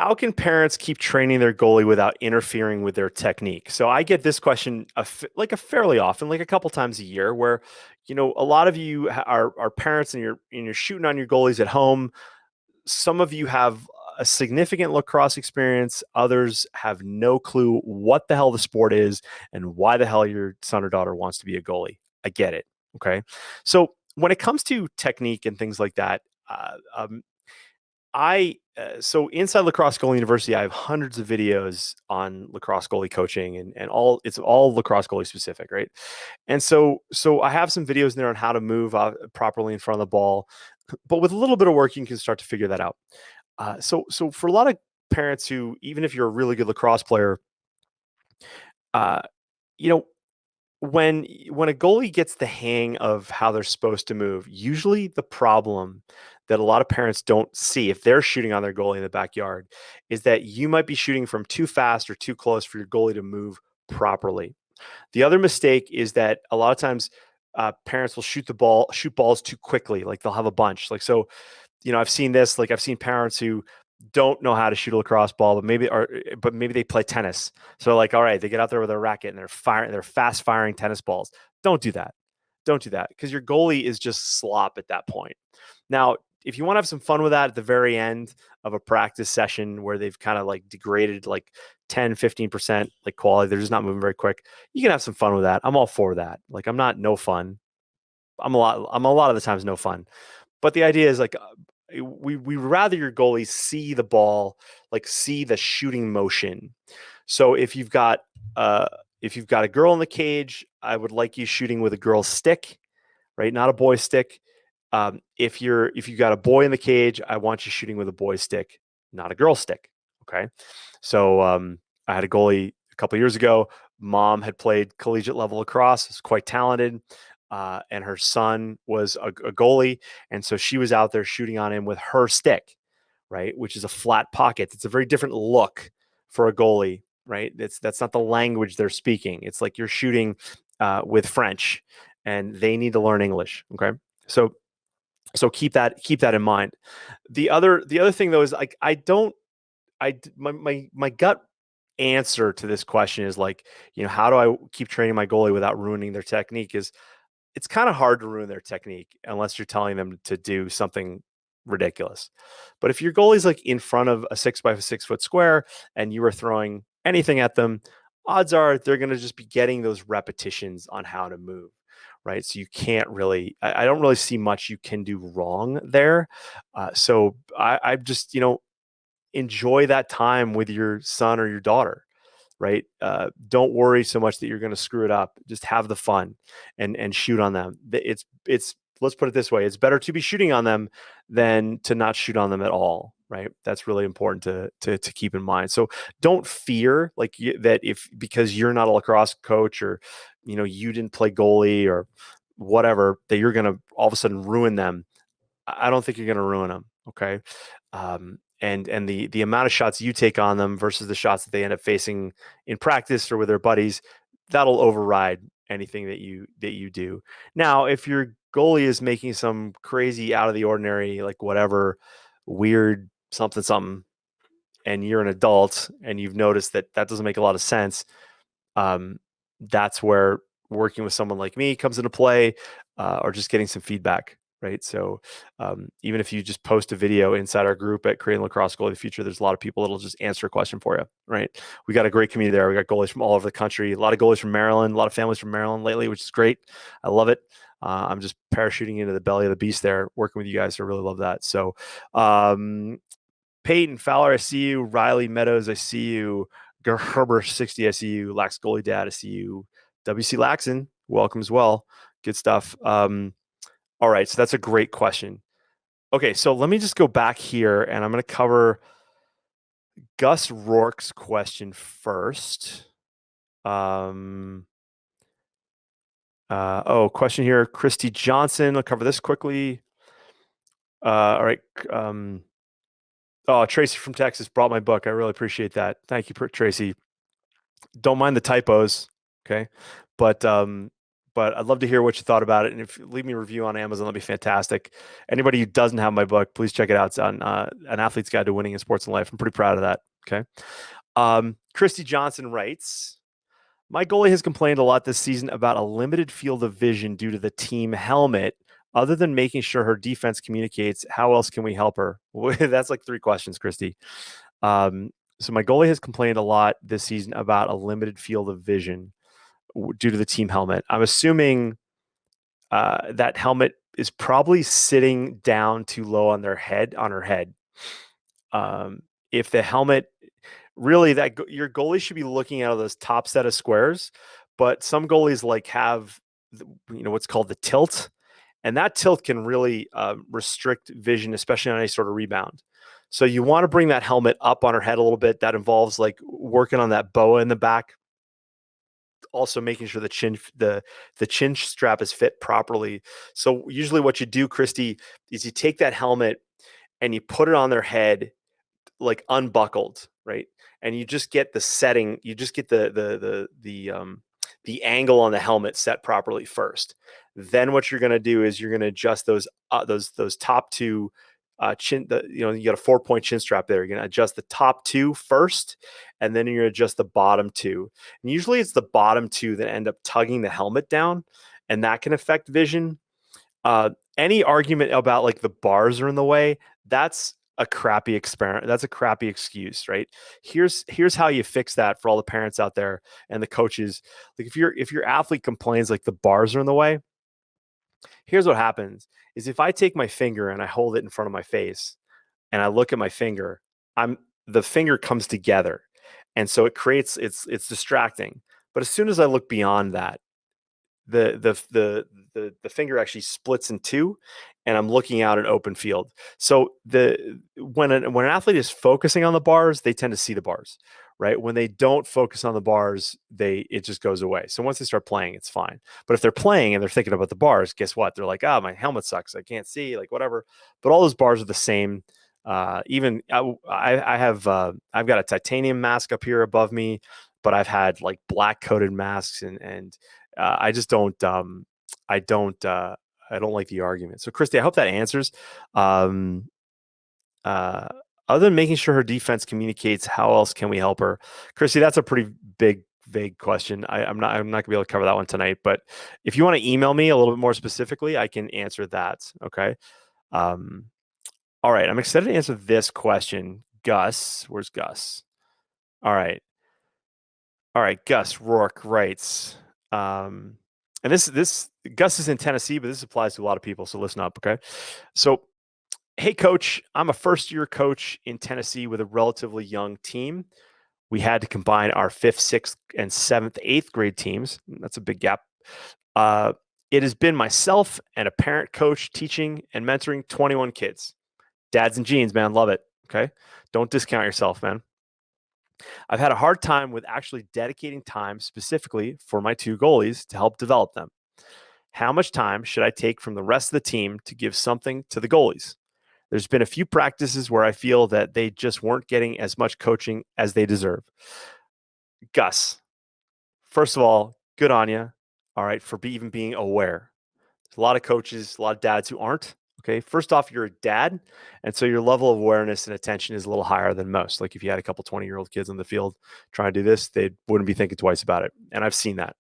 how can parents keep training their goalie without interfering with their technique? So I get this question like a fairly often, like a couple times a year, where a lot of you are parents and you're shooting on your goalies at home. Some of you have a significant lacrosse experience. Others have no clue what the hell the sport is and why the hell your son or daughter wants to be a goalie. I get it. Okay. So when it comes to technique and things like that, so inside Lacrosse Goalie University, I have hundreds of videos on lacrosse goalie coaching and it's all lacrosse goalie specific, right? And so I have some videos in there on how to move properly in front of the ball, but with a little bit of work, you can start to figure that out. So for a lot of parents who, even if you're a really good lacrosse player, uh, you know, when a goalie gets the hang of how they're supposed to move, usually the problem that a lot of parents don't see if they're shooting on their goalie in the backyard is that you might be shooting from too fast or too close for your goalie to move properly. The other mistake is that a lot of times parents will shoot balls too quickly. Like they'll have a bunch. Like so, I've seen this. Like I've seen parents who don't know how to shoot a lacrosse ball, but maybe they play tennis. So like, all right, they get out there with a racket and they're fast firing tennis balls. Don't do that. Don't do that because your goalie is just slop at that point. Now, if you want to have some fun with that at the very end of a practice session where they've kind of like degraded like 10, 15% like quality, they're just not moving very quick. You can have some fun with that. I'm all for that. Like I'm not no fun. I'm a lot of the times no fun. But the idea is like we rather your goalies see the ball, like see the shooting motion. So if you've got a girl in the cage, I would like you shooting with a girl's stick, right? Not a boy's stick. If you've got a boy in the cage, I want you shooting with a boy's stick, not a girl's stick. Okay. So I had a goalie a couple of years ago. Mom had played collegiate level lacrosse, was quite talented. And her son was a goalie. And so she was out there shooting on him with her stick, right? Which is a flat pocket. It's a very different look for a goalie, right? That's not the language they're speaking. It's like you're shooting with French and they need to learn English. Okay. So keep that in mind. The other thing though is like my gut answer to this question is like, how do I keep training my goalie without ruining their technique is it's kind of hard to ruin their technique unless you're telling them to do something ridiculous. But if your goalie's like in front of a 6 by 6 foot square and you are throwing anything at them, odds are they're going to just be getting those repetitions on how to move. Right. So you can't really, I don't really see much you can do wrong there. So I just, enjoy that time with your son or your daughter, right? Don't worry so much that you're going to screw it up. Just have the fun and shoot on them. It's let's put it this way: it's better to be shooting on them than to not shoot on them at all, right? That's really important to keep in mind. So don't fear that if because you're not a lacrosse coach or you didn't play goalie or whatever that you're going to all of a sudden ruin them. I don't think you're going to ruin them. Okay. And the amount of shots you take on them versus the shots that they end up facing in practice or with their buddies, that'll override anything that you do. Now, if your goalie is making some crazy out of the ordinary, like whatever weird something, and you're an adult and you've noticed that doesn't make a lot of sense, that's where working with someone like me comes into play, or just getting some feedback. Right. So even if you just post a video inside our group at Creating Lacrosse Goalie of the Future, there's a lot of people that'll just answer a question for you. Right. We got a great community there. We got goalies from all over the country, a lot of goalies from Maryland, a lot of families from Maryland lately, which is great. I love it. I'm just parachuting into the belly of the beast there, working with you guys. I really love that. So Peyton Fowler, I see you. Riley Meadows, I see you. Gerber 60, I see you. Lax Goalie Dad, I see you. WC Laxon, welcome as well. Good stuff. All right, so that's a great question. Okay, so let me just go back here and I'm going to cover Gus Rourke's question first. Question here, Christy Johnson. I'll cover this quickly. All right. Tracy from Texas brought my book. I really appreciate that. Thank you, Tracy. Don't mind the typos, okay? But but I'd love to hear what you thought about it. And if you leave me a review on Amazon, that'd be fantastic. Anybody who doesn't have my book, please check it out. It's on An Athlete's Guide to Winning in Sports and Life. I'm pretty proud of that. Okay. Christy Johnson writes, my goalie has complained a lot this season about a limited field of vision due to the team helmet. Other than making sure her defense communicates, how else can we help her? That's like 3 questions, Christy. So my goalie has complained a lot this season about a limited field of vision due to the team helmet. I'm assuming that helmet is probably sitting down too low on her head. If the helmet really your goalie should be looking out of this top set of squares, but some goalies like have what's called the tilt, and that tilt can really restrict vision, especially on any sort of rebound. So you want to bring that helmet up on her head a little bit. That involves like working on that boa in the back, also making sure the chin strap is fit properly. So usually what you do, Christy, is you take that helmet and you put it on their head like unbuckled, right? And you just get the setting, you just get the angle on the helmet set properly first. Then what you're going to do is you're going to adjust those top 2 chin. You got a 4-point chin strap there. You're going to adjust the top 2 first, and then you're going to adjust the bottom 2. And usually it's the bottom 2 that end up tugging the helmet down, and that can affect vision. Any argument about like the bars are in the way, that's a crappy experiment. That's a crappy excuse, right? Here's how you fix that for all the parents out there and the coaches. Like if your athlete complains like the bars are in the way, here's what happens is if I take my finger and I hold it in front of my face and I look at my finger, the finger comes together. And so it creates it's distracting. But as soon as I look beyond that, the finger actually splits in 2 and I'm looking out an open field. So when an athlete is focusing on the bars, they tend to see the bars, right? When they don't focus on the bars, it just goes away. So once they start playing, it's fine. But if they're playing and they're thinking about the bars, guess what? They're like, oh, my helmet sucks. I can't see, like whatever. But all those bars are the same. Even I have I've got a titanium mask up here above me, but I've had like black coated masks and I just don't. I don't like the argument. So, Christy, I hope that answers. Um, Other than making sure her defense communicates, how else can we help her, Christy? That's a pretty big, vague question. I'm not gonna be able to cover that one tonight. But if you want to email me a little bit more specifically, I can answer that. Okay. All right. I'm excited to answer this question. Gus, where's Gus? All right. Gus Rourke writes. And this Gus is in Tennessee, but this applies to a lot of people. So listen up, okay? So, hey, coach, I'm a first-year coach in Tennessee with a relatively young team. We had to combine our 5th, 6th, and 7th, 8th grade teams. That's a big gap. It has been myself and a parent coach teaching and mentoring 21 kids. Dads and jeans, man, love it. Okay, don't discount yourself, man. I've had a hard time with actually dedicating time specifically for my 2 goalies to help develop them. How much time should I take from the rest of the team to give something to the goalies? There's been a few practices where I feel that they just weren't getting as much coaching as they deserve. Gus, first of all, good on you. All right, for even being aware. There's a lot of coaches, a lot of dads who aren't. Okay, first off, you're a dad, and so your level of awareness and attention is a little higher than most. Like if you had a couple 20-year-old kids on the field trying to do this, they wouldn't be thinking twice about it. And I've seen that.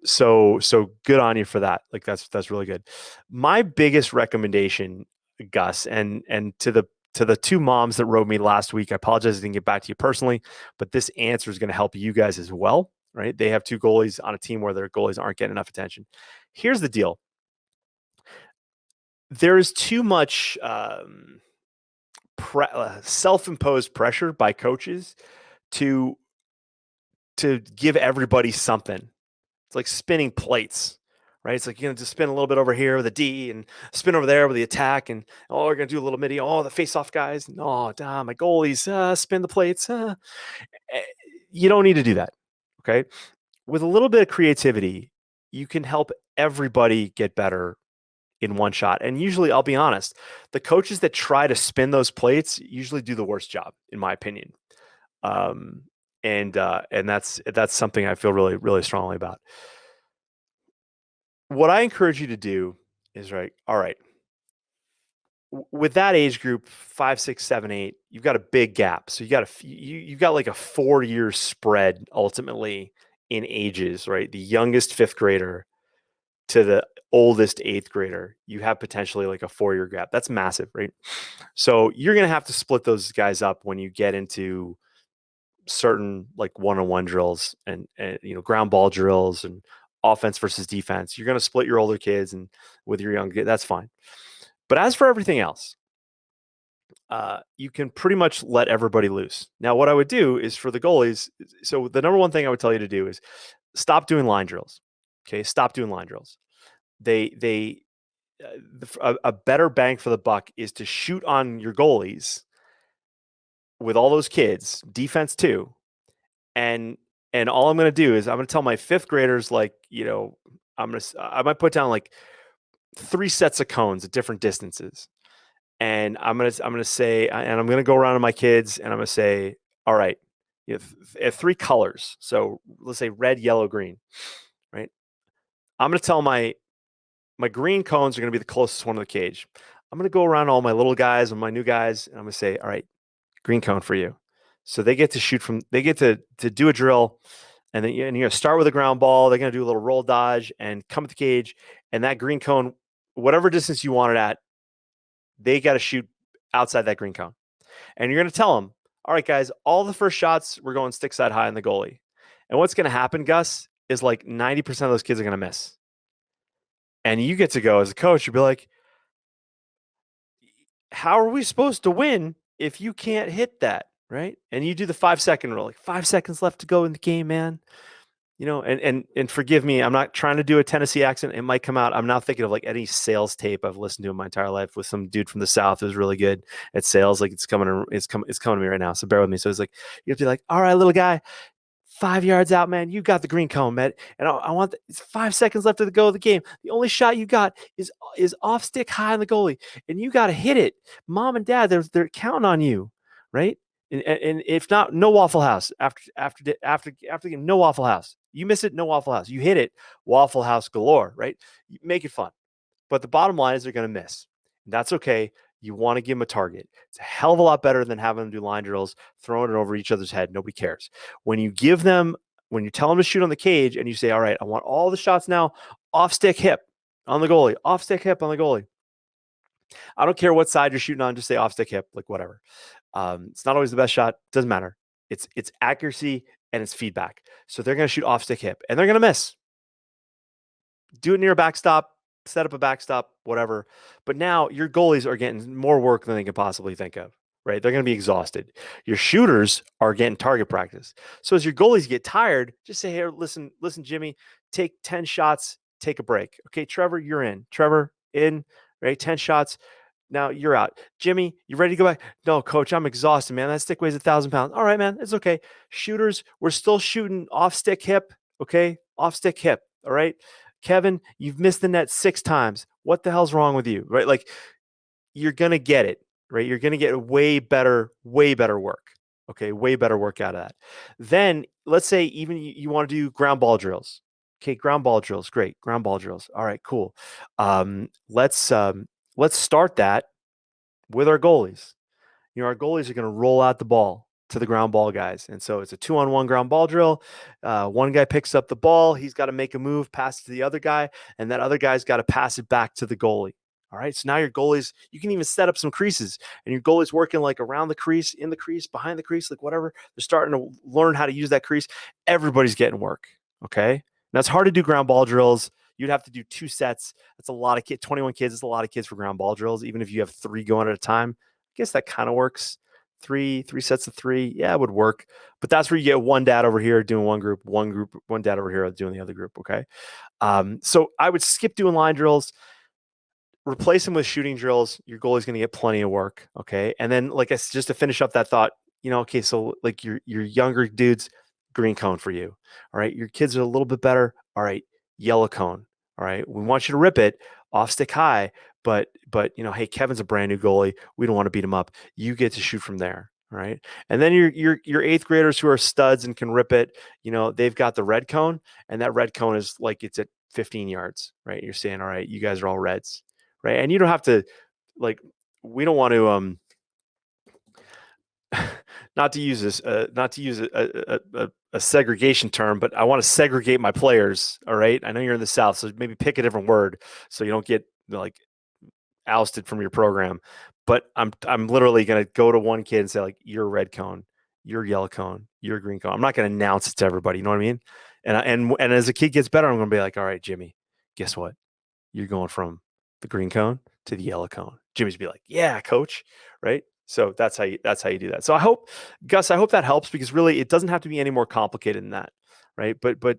So good on you for that. Like that's really good. My biggest recommendation, Gus, and to the 2 moms that wrote me last week, I apologize I didn't get back to you personally, but this answer is going to help you guys as well, right? They have 2 goalies on a team where their goalies aren't getting enough attention. Here's the deal. There is too much self-imposed pressure by coaches to give everybody something. It's like spinning plates, right? It's like you're gonna just spin a little bit over here with a D and spin over there with the attack, and we're gonna do a little midi. Oh, the face-off guys. Oh, damn, my goalies spin the plates. You don't need to do that. Okay, with a little bit of creativity, you can help everybody get better in one shot. And usually, I'll be honest, the coaches that try to spin those plates usually do the worst job, in my opinion. Um, and that's something I feel really, really strongly about. what I encourage you to do is all right, with that age group, 5, 6, 7, 8, you've got a big gap. So you've got like a 4-year spread ultimately in ages, right? The youngest fifth grader to the oldest eighth grader, you have potentially like a 4-year gap. That's massive, right? So you're going to have to split those guys up when you get into certain like one-on-one drills and ground ball drills and offense versus defense. You're going to split your older kids and with your young kids. That's fine. But as for everything else, you can pretty much let everybody loose. Now, what I would do is for the goalies. So the number one thing I would tell you to do is stop doing line drills. Okay, stop doing line drills. They a better bang for the buck is to shoot on your goalies with all those kids, defense too, and all I'm going to do is I'm going to tell my fifth graders like I might put down like 3 sets of cones at different distances, and I'm gonna say, and I'm gonna go around to my kids, and I'm gonna say, all right, you have 3 colors. So let's say red, yellow, green, right? I'm gonna tell my green cones are gonna be the closest one to the cage. I'm gonna go around all my little guys and my new guys, and I'm gonna say, all right, green cone for you. So they get to shoot from, they get to do a drill, and then you're gonna start with a ground ball. They're gonna do a little roll dodge and come at the cage, and that green cone, whatever distance you want it at, they got to shoot outside that green cone. And you're going to tell them, all right, guys, all the first shots, we're going stick side high on the goalie. And what's going to happen, Gus, is like 90% of those kids are going to miss. And you get to go as a coach, you'll be like, how are we supposed to win if you can't hit that? Right. And you do the 5-second rule, like 5 seconds left to go in the game, man. And forgive me, I'm not trying to do a Tennessee accent. It might come out. I'm now thinking of like any sales tape I've listened to in my entire life with some dude from the South who's really good at sales. Like it's coming to me right now. So bear with me. So it's like you have to be like, all right, little guy, 5 yards out, man. You got the green cone, man. And I want it's 5 seconds left to the go of the game. The only shot you got is off stick high on the goalie, and you got to hit it. Mom and dad, they're counting on you, right? And if not, no Waffle House after the game. No Waffle House. You miss it, no Waffle House. You hit it, Waffle House galore, right? You make it fun. But the bottom line is they're going to miss. And that's okay. You want to give them a target. It's a hell of a lot better than having them do line drills, throwing it over each other's head. Nobody cares. When you tell them to shoot on the cage and you say, all right, I want all the shots now off stick hip on the goalie, off stick hip on the goalie. I don't care what side you're shooting on, just say off stick hip, like whatever. It's not always the best shot. Doesn't matter. It's accuracy and it's feedback. So they're going to shoot off stick hip and they're going to miss. Do it near a backstop, set up a backstop, whatever. But now your goalies are getting more work than they can possibly think of, right? They're going to be exhausted. Your shooters are getting target practice. So as your goalies get tired, just say, "Here, listen, Jimmy, take 10 shots, take a break." Okay, Trevor, you're in. Trevor, in, right? 10 shots. Now you're out. Jimmy, you ready to go back? No, coach, I'm exhausted, man. That stick weighs 1,000 pounds. All right, man. It's okay. Shooters, we're still shooting off stick hip. Okay. Off stick hip. All right. Kevin, you've missed the net 6 times. What the hell's wrong with you? Right? Like you're going to get it, right? You're going to get way better work. Okay. Way better work out of that. Then let's say even you want to do ground ball drills. Okay. Ground ball drills. Great. Ground ball drills. All right, cool. Let's start that with our goalies. Our goalies are going to roll out the ball to the ground ball guys. And so it's a 2-on-1 ground ball drill. One guy picks up the ball. He's got to make a move, pass it to the other guy, and that other guy's got to pass it back to the goalie. All right. So now your goalies, you can even set up some creases, and your goalie's working like around the crease, in the crease, behind the crease, like whatever. They're starting to learn how to use that crease. Everybody's getting work. Okay. Now it's hard to do ground ball drills. You'd have to do 2 sets. That's a lot of kids. 21 kids is a lot of kids for ground ball drills, even if you have 3 going at a time. I guess that kind of works. Three sets of 3. Yeah, it would work. But that's where you get one dad over here doing one group, one dad over here doing the other group. Okay. So I would skip doing line drills, replace them with shooting drills. Your goalie's going to get plenty of work. Okay. And then, like just to finish up that thought, okay, so like your younger dudes, green cone for you. All right. Your kids are a little bit better. All right. Yellow cone. All right. We want you to rip it off stick high, but hey, Kevin's a brand new goalie. We don't want to beat him up. You get to shoot from there. All right. And then your 8th graders who are studs and can rip it, they've got the red cone, and that red cone is like it's at 15 yards, right? You're saying, all right, you guys are all reds, right? And you don't have to, like, we don't want to not to use this, not to use a segregation term, but I want to segregate my players. All right, I know you're in the South, so maybe pick a different word so you don't get like ousted from your program. But I'm literally going to go to one kid and say, like, you're a red cone, you're a yellow cone, you're a green cone. I'm not going to announce it to everybody. You know what I mean? And as the kid gets better, I'm going to be like, all right, Jimmy, guess what? You're going from the green cone to the yellow cone. Jimmy's be like, yeah, coach, right? So that's how you do that. So I hope, Gus, I hope that helps, because really it doesn't have to be any more complicated than that, right? But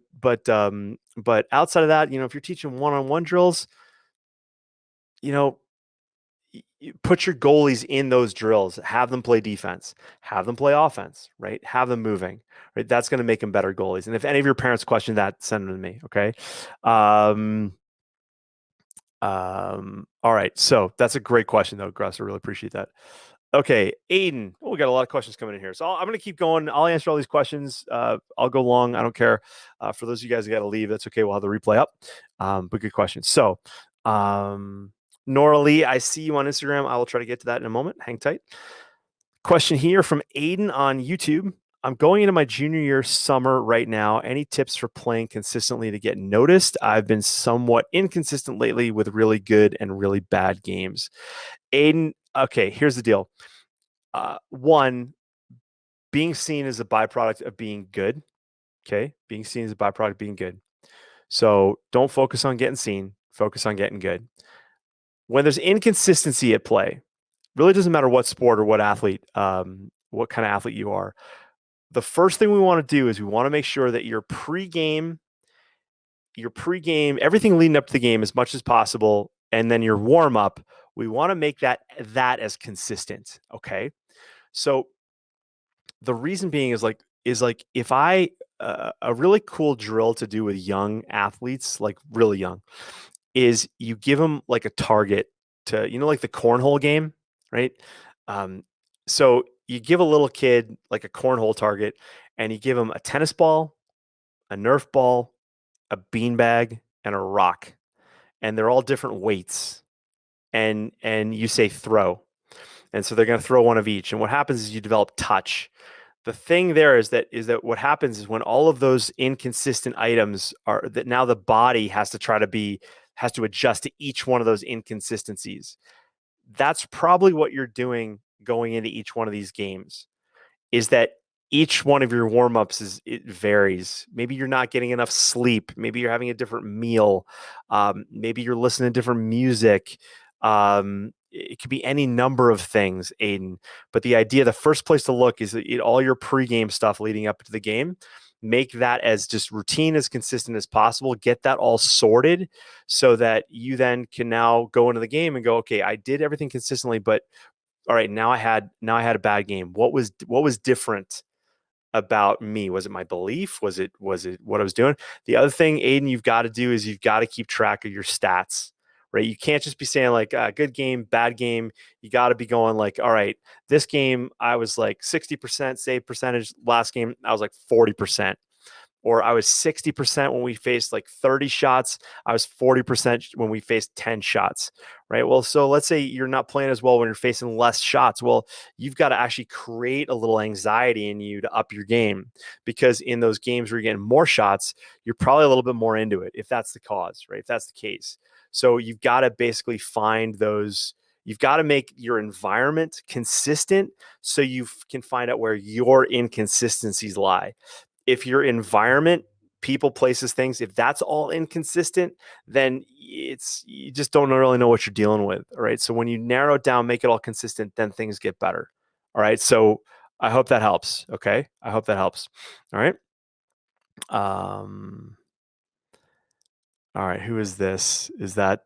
outside of that, if you're teaching one-on-one drills, you know, put your goalies in those drills, have them play defense, have them play offense, right? Have them moving, right? That's going to make them better goalies. And if any of your parents question that, send them to me. Okay. All right. So that's a great question though, Gus. I really appreciate that. Okay, Aiden. Oh, we got a lot of questions coming in here. So I'm going to keep going. I'll answer all these questions. I'll go long. I don't care. For those of you guys who got to leave, that's okay. We'll have the replay up. But good question. So, Nora Lee, I see you on Instagram. I will try to get to that in a moment. Hang tight. Question here from Aiden on YouTube. I'm going into my junior year summer right now. Any tips for playing consistently to get noticed? I've been somewhat inconsistent lately with really good and really bad games. Aiden, okay, here's the deal. One, being seen as a byproduct of being good. Okay, being seen as a byproduct of being good. So don't focus on getting seen. Focus on getting good. When there's inconsistency at play, really doesn't matter what sport or what athlete, what kind of athlete you are. The first thing we want to do is we want to make sure that your pregame, everything leading up to the game as much as possible, and then your warm up, we want to make that as consistent. Okay, so the reason being is like if I a really cool drill to do with young athletes, like really young, is you give them like a target to, like the cornhole game, right? So you give a little kid like a cornhole target, and you give them a tennis ball, a Nerf ball, a beanbag, and a rock, and they're all different weights, and you say throw, and so they're going to throw one of each. And what happens is you develop touch. The thing there is that what happens is when all of those inconsistent items are, that now the body has to adjust to each one of those inconsistencies. That's probably what you're doing going into each one of these games, is that each one of your warm-ups it varies. Maybe you're not getting enough sleep. Maybe you're having a different meal. Maybe you're listening to different music. It could be any number of things, Aiden. But the first place to look is all your pregame stuff leading up to the game. Make that as just routine, as consistent as possible. Get that all sorted so that you then can now go into the game and go, okay, I did everything consistently, but all right, now I had a bad game. What was different about me? Was it my belief? Was it what I was doing? The other thing, Aiden, you've got to do is you've got to keep track of your stats, right? You can't just be saying like good game, bad game. You got to be going like, all right, this game I was like 60% save percentage. Last game I was like 40%. Or I was 60% when we faced like 30 shots. I was 40% when we faced 10 shots, right? Well, so let's say you're not playing as well when you're facing less shots. Well, you've got to actually create a little anxiety in you to up your game, because in those games where you're getting more shots, you're probably a little bit more into it, if that's the cause, right? If that's the case. So you've got to basically find those. You've got to make your environment consistent so you can find out where your inconsistencies lie. If your environment, people, places, things, if that's all inconsistent, then you just don't really know what you're dealing with. All right. So when you narrow it down, make it all consistent, then things get better. All right. So I hope that helps. Okay. I hope that helps. All right. All right. Who is this? Is that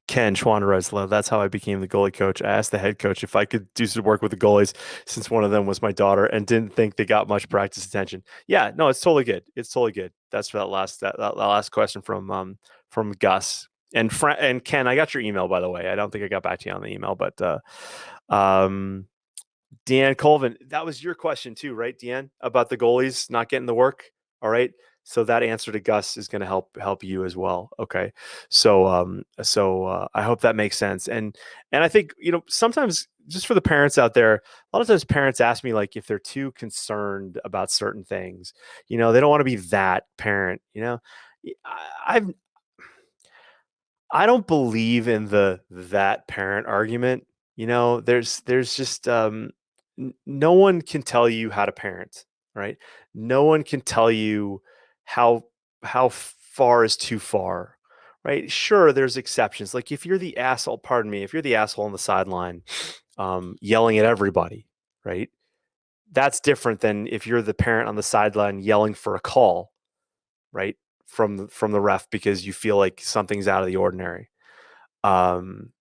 Ken Schwandereslow? That's how I became the goalie coach. I asked the head coach if I could do some work with the goalies, since one of them was my daughter, and didn't think they got much practice attention. Yeah, no, it's totally good. It's totally good. That's for that last question from Gus and Ken. I got your email, by the way. I don't think I got back to you on the email, but Deanne Colvin, that was your question too, right, Deanne, about the goalies not getting the work. All right. So that answer to Gus is going to help you as well. Okay. I hope that makes sense. And I think, sometimes, just for the parents out there, a lot of times parents ask me, like, if they're too concerned about certain things, they don't want to be that parent, I've I don't believe in that parent argument. There's just no one can tell you how to parent, right? No one can tell you how how far is too far, right? Sure, there's exceptions. Like, if you're the asshole, pardon me, if you're the asshole on the sideline, yelling at everybody, right? That's different than if you're the parent on the sideline yelling for a call, right? From the ref because you feel like something's out of the ordinary. Um,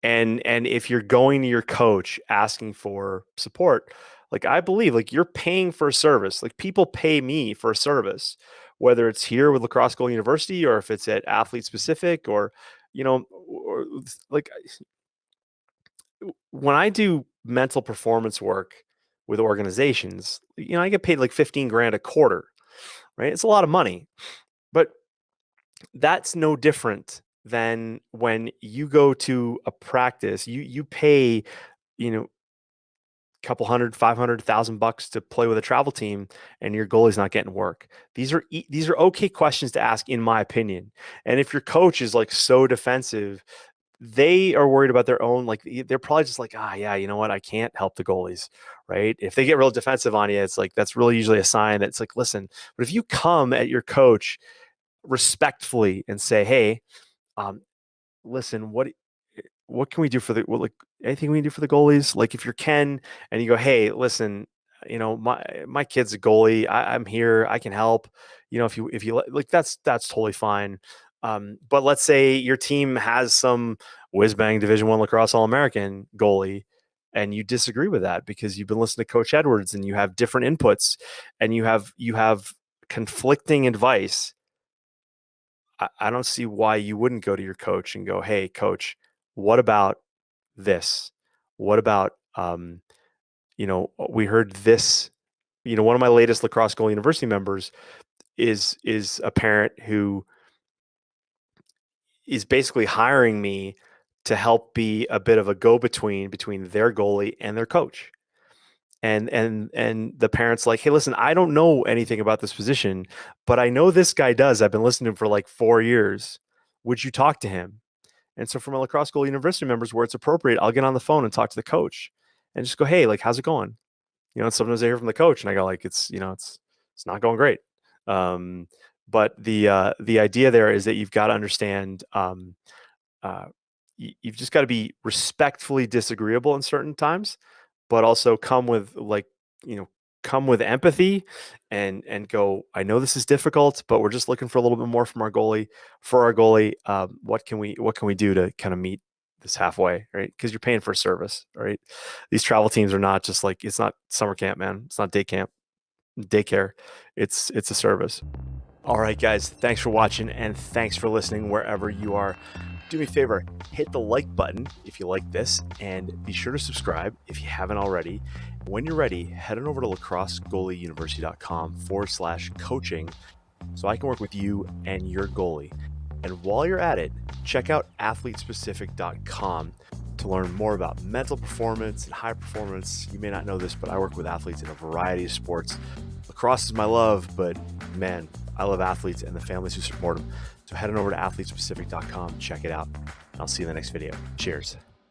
and if you're going to your coach asking for support, like, I believe, like, you're paying for a service. Like, people pay me for a service, whether it's here with Lacrosse Goalie University or if it's at Athlete Specific, or like, when I do mental performance work with organizations, I get paid like 15 grand a quarter, right? It's a lot of money, but that's no different than when you go to a practice. You pay, a couple hundred, 500,000 bucks to play with a travel team, and your goalie's not getting work. These are okay questions to ask, in my opinion. And if your coach is like so defensive, they are worried about their own, like, they're probably just like, yeah, you know what, I can't help the goalies, right? If they get real defensive on you, it's like, that's really usually a sign that it's like, listen. But if you come at your coach respectfully and say, hey, um, listen, what can we do for like, anything we can do for the goalies? Like, if you're Ken and you go, hey, listen, my kid's a goalie. I'm here. I can help. If you like, that's totally fine. But let's say your team has some whiz bang Division I lacrosse All-American goalie, and you disagree with that because you've been listening to Coach Edwards and you have different inputs and you have conflicting advice. I don't see why you wouldn't go to your coach and go, hey, coach, what about this? What about, we heard this, one of my latest Lacrosse Goalie University members is a parent who is basically hiring me to help be a bit of a go-between between their goalie and their coach. And the parent's like, hey, listen, I don't know anything about this position, but I know this guy does. I've been listening to him for like 4 years. Would you talk to him? And so, for my Lacrosse Goalie University members, where it's appropriate, I'll get on the phone and talk to the coach and just go, hey, like, how's it going? And sometimes I hear from the coach and I go, like, it's not going great. But the idea there is that you've got to understand, you've just got to be respectfully disagreeable in certain times, but also come with empathy and go, I know this is difficult, but we're just looking for a little bit more from our goalie. What can we do to kind of meet this halfway, right? Because you're paying for a service, right? These travel teams are not just like, it's not summer camp, man. It's not day camp, daycare. It's a service. All right, guys, thanks for watching and thanks for listening wherever you are. Do me a favor, hit the like button if you like this, and be sure to subscribe if you haven't already. When you're ready, head on over to lacrossegoalieuniversity.com/coaching so I can work with you and your goalie. And while you're at it, check out athletespecific.com to learn more about mental performance and high performance. You may not know this, but I work with athletes in a variety of sports. Lacrosse is my love, but man, I love athletes and the families who support them. So head on over to athletespecific.com, check it out. I'll see you in the next video. Cheers.